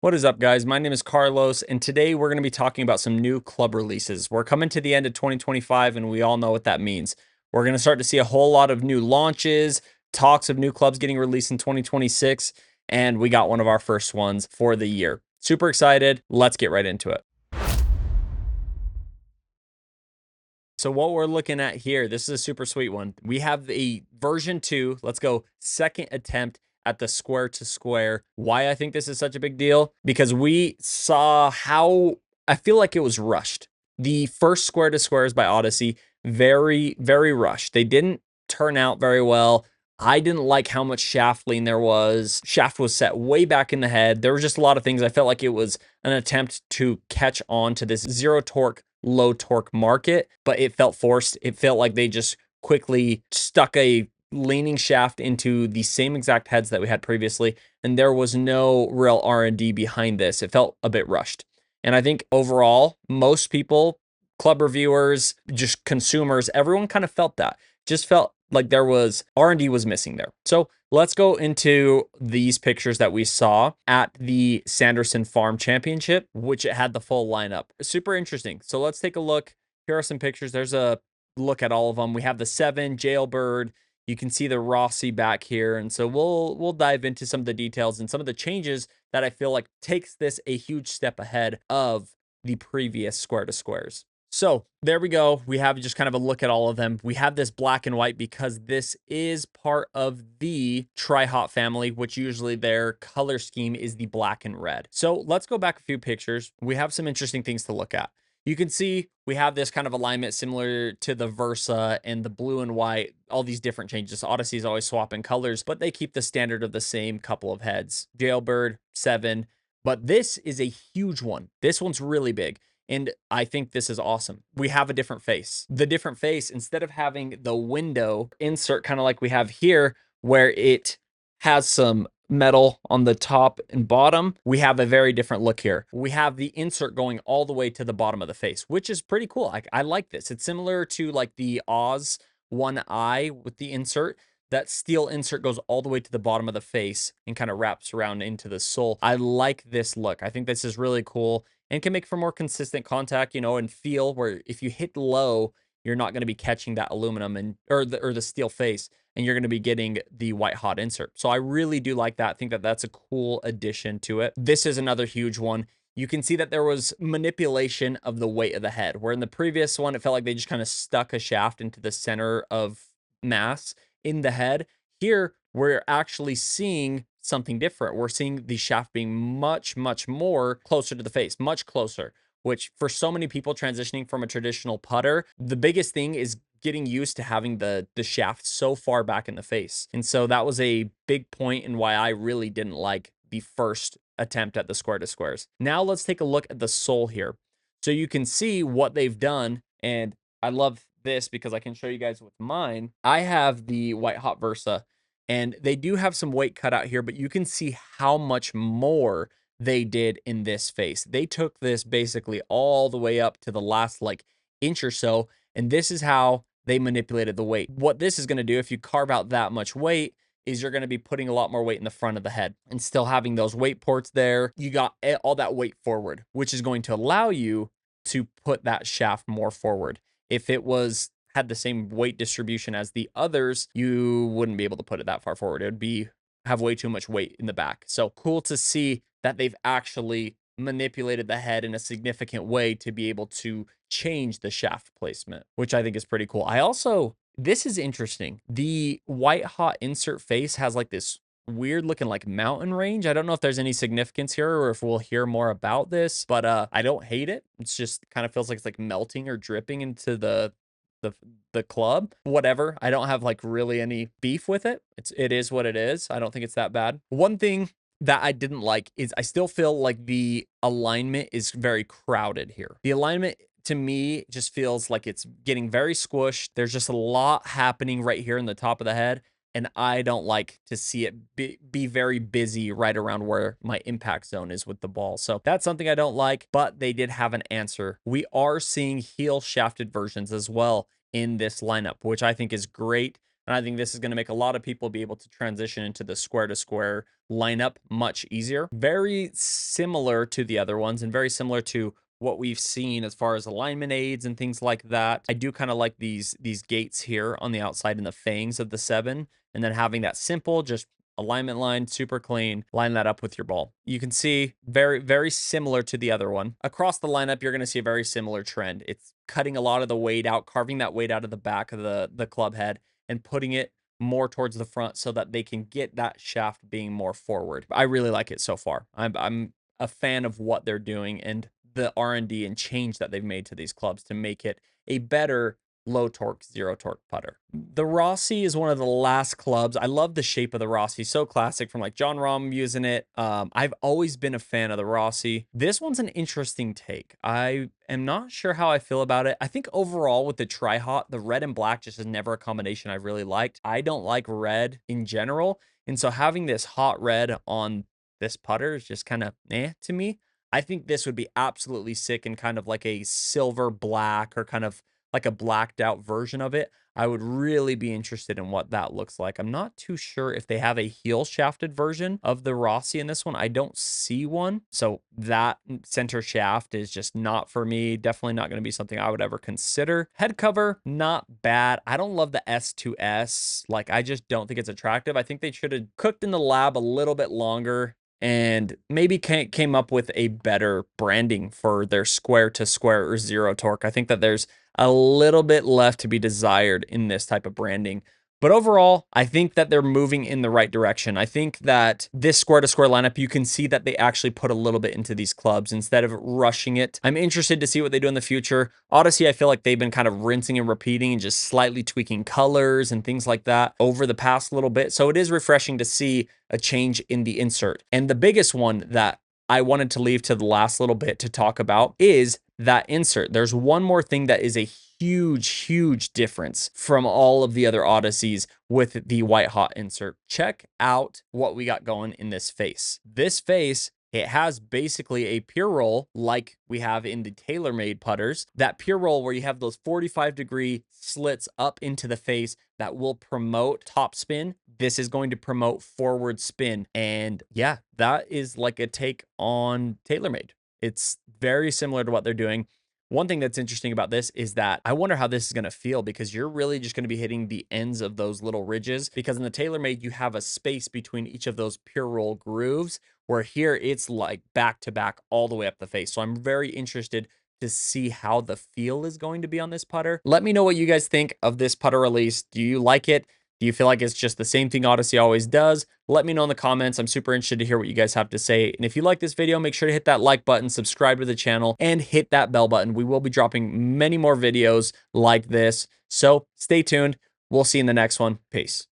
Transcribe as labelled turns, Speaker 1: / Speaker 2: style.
Speaker 1: What is up, guys? My name is Carlos, and today we're going to be talking about some new club releases. We're coming to the end of 2025, and we all know what that means. We're going to start to see a whole lot of new launches, talks of new clubs getting released in 2026, and we got one of our first ones for the year. Super excited. Let's get right into it. So what we're looking at here, this is a super sweet one. We have the version 2. Let's go second attempt at the Square2Square. Why I think this is such a big deal? Because we saw how I feel like it was rushed. The first Square2Squares by Odyssey, very, very rushed. They didn't turn out very well. I didn't like how much shaft lean there was. Shaft was set way back in the head. There was just a lot of things. I felt like it was an attempt to catch on to this zero torque, low torque market, but it felt forced. It felt like they just quickly stuck a leaning shaft into the same exact heads that we had previously, and there was no real R&D behind this. It felt a bit rushed. And I think overall, most people, club reviewers, just consumers, everyone kind of felt that. Just felt like there was R&D was missing there. So let's go into these pictures that we saw at the Sanderson Farm Championship, which it had the full lineup. Super interesting. So let's take a look. Here are some pictures. There's a look at all of them. We have the 7 Jailbird. You can see the Rossie back here. And so we'll dive into some of the details and some of the changes that I feel like takes this a huge step ahead of the previous Square2Squares. So there we go. We have just kind of a look at all of them. We have this black and white because this is part of the Tri-Hot family, which usually their color scheme is the black and red. So let's go back a few pictures. We have some interesting things to look at. You can see we have this kind of alignment similar to the Versa and the blue and white, all these different changes. Odyssey is always swapping colors, but they keep the standard of the same couple of heads. Jailbird, 7. But this is a huge one. This one's really big. And I think this is awesome. We have a different face. The different face, instead of having the window insert kind of like we have here, where it has some metal on the top and bottom, we have a very different look here. We have the insert going all the way to the bottom of the face, which is pretty cool. I like this. It's similar to like the Oz one eye with the insert. That steel insert goes all the way to the bottom of the face and kind of wraps around into the sole. I like this look. I think this is really cool and can make for more consistent contact, and feel where if you hit low, you're not going to be catching that aluminum and or the steel face, and you're going to be getting the white hot insert. So I really do like that. I think that that's a cool addition to it. This is another huge one. You can see that there was manipulation of the weight of the head, where in the previous one, it felt like they just kind of stuck a shaft into the center of mass in the head. Here, we're actually seeing something different. We're seeing the shaft being much, much more closer to the face, much closer, which for so many people transitioning from a traditional putter, the biggest thing is getting used to having the shaft so far back in the face. And so that was a big point in why I really didn't like the first attempt at the Square2Squares. Now let's take a look at the sole here. So you can see what they've done, and I love this because I can show you guys with mine. I have the White Hot Versa, and they do have some weight cut out here, but you can see how much more they did in this face. They took this basically all the way up to the last like inch or so, and this is how they manipulated the weight. What this is going to do, if you carve out that much weight, is you're going to be putting a lot more weight in the front of the head and still having those weight ports there. You got all that weight forward, which is going to allow you to put that shaft more forward. If it had the same weight distribution as the others, you wouldn't be able to put it that far forward. It would have way too much weight in the back. So cool to see that they've actually manipulated the head in a significant way to be able to change the shaft placement, which I think is pretty cool. This is interesting. The white hot insert face has like this weird looking like mountain range. I don't know if there's any significance here or if we'll hear more about this, but I don't hate it. It's just kind of feels like it's like melting or dripping into the club. Whatever. I don't have like really any beef with it. It is what it is. I don't think it's that bad. One thing that I didn't like is I still feel like the alignment is very crowded here. The alignment to me just feels like it's getting very squished. There's just a lot happening right here in the top of the head, and I don't like to see it be very busy right around where my impact zone is with the ball. So that's something I don't like, but they did have an answer. We are seeing heel shafted versions as well in this lineup, which I think is great. And I think this is going to make a lot of people be able to transition into the square to square lineup much easier. Very similar to the other ones and very similar to what we've seen as far as alignment aids and things like that. I do kind of like these gates here on the outside and the fangs of the 7, and then having that simple just alignment line, super clean, line that up with your ball. You can see very similar to the other one. Across the lineup, you're going to see a very similar trend. It's cutting a lot of the weight out, carving that weight out of the back of the club head and putting it more towards the front so that they can get that shaft being more forward. I really like it so far. I'm a fan of what they're doing and the R&D and change that they've made to these clubs to make it a better low torque, zero torque putter. The Rossie is one of the last clubs. I love the shape of the Rossie. So classic from like John Rahm using it. I've always been a fan of the Rossie. This one's an interesting take. I am not sure how I feel about it. I think overall with the Tri-Hot, the red and black just is never a combination I've really liked. I don't like red in general. And so having this hot red on this putter is just kind of to me. I think this would be absolutely sick in kind of like a silver black or kind of like a blacked out version of it. I would really be interested in what that looks like. I'm not too sure if they have a heel shafted version of the Rossie in this one. I don't see one. So that center shaft is just not for me. Definitely not going to be something I would ever consider. Head cover, not bad. I don't love the S2S. Like, I just don't think it's attractive. I think they should have cooked in the lab a little bit longer and maybe came up with a better branding for their square to square or zero torque. I think that there's a little bit left to be desired in this type of branding. But overall, I think that they're moving in the right direction. I think that this square to square lineup, you can see that they actually put a little bit into these clubs instead of rushing it. I'm interested to see what they do in the future. Odyssey, I feel like they've been kind of rinsing and repeating and just slightly tweaking colors and things like that over the past little bit. So it is refreshing to see a change in the insert. And the biggest one that I wanted to leave to the last little bit to talk about is that insert. There's one more thing that is a huge difference from all of the other Odysseys with the white hot insert. Check out what we got going in this face. This face, it has basically a pure roll like we have in the TaylorMade putters. That pure roll where you have those 45-degree slits up into the face that will promote top spin. This is going to promote forward spin. And yeah, that is like a take on TaylorMade. It's very similar to what they're doing. One thing that's interesting about this is that I wonder how this is going to feel because you're really just going to be hitting the ends of those little ridges because in the TaylorMade, you have a space between each of those pure roll grooves where here it's like back to back all the way up the face. So I'm very interested to see how the feel is going to be on this putter. Let me know what you guys think of this putter release. Do you like it? Do you feel like it's just the same thing Odyssey always does? Let me know in the comments. I'm super interested to hear what you guys have to say. And if you like this video, make sure to hit that like button, subscribe to the channel, and hit that bell button. We will be dropping many more videos like this. So stay tuned. We'll see you in the next one. Peace.